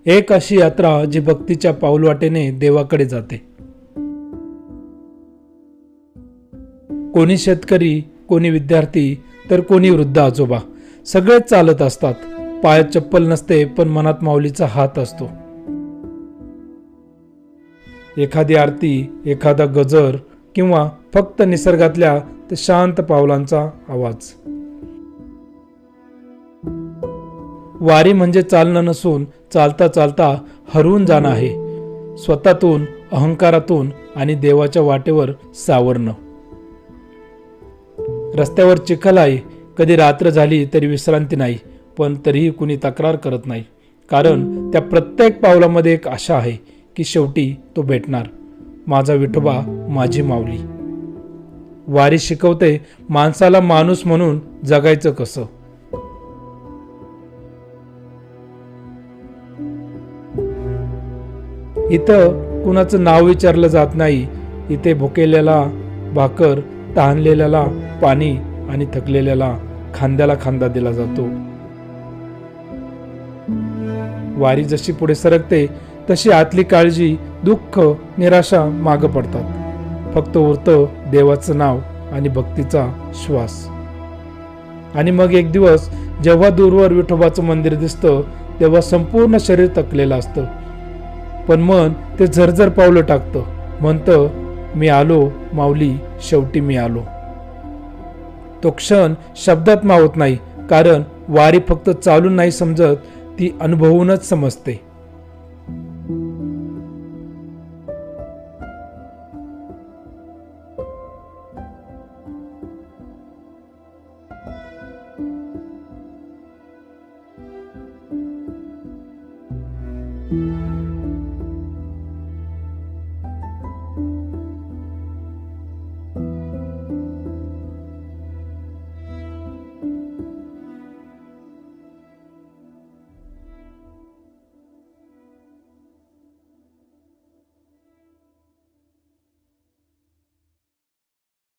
एक अशी यात्रा जी भक्तीच्या पाऊलवाटेने देवाकडे जाते. कोणी शेतकरी, कोणी विद्यार्थी, तर कोणी वृद्ध आजोबा, सगळेच चालत असतात. पायात चप्पल नसते, पण मनात माऊलीचा हात असतो. एखादी आरती, एखादा गजर किंवा फक्त निसर्गातल्या ते शांत पावलांचा आवाज. वारी म्हणजे चालणं नसून चालता चालता हरवून जाणं आहे. स्वतःतून, अहंकारातून आणि देवाच्या वाटेवर सावरणं. रस्त्यावर चिखल आहे, कधी रात्र झाली तरी विश्रांती नाही, पण तरीही कुणी तक्रार करत नाही. कारण त्या प्रत्येक पावलामध्ये एक आशा आहे की शेवटी तो भेटणार. माझा विठोबा, माझी माऊली. वारी शिकवते माणसाला माणूस म्हणून जगायचं कसं. इथं कुणाचं नाव विचारलं जात नाही. इथे भुकेलेला भाकर, तहानलेल्याला पाणी आणि थकलेल्याला खांद्याला खांदा दिला जातो. वारी जशी पुढे सरकते तशी आतली काळजी, दुःख, निराशा मागं पडतात. फक्त उरतं देवाचं नाव आणि भक्तीचा श्वास. आणि मग एक दिवस जेव्हा दूरवर विठोबाचं मंदिर दिसतं तेव्हा संपूर्ण शरीर थकलेलं असतं, पण मन ते झरझर पावलं टाकतं. म्हणतं, मी आलो माऊली, शेवटी मी आलो. तो क्षण शब्दात मावत नाही, कारण वारी फक्त चालून नाही समजत, ती अनुभवूनच समजते.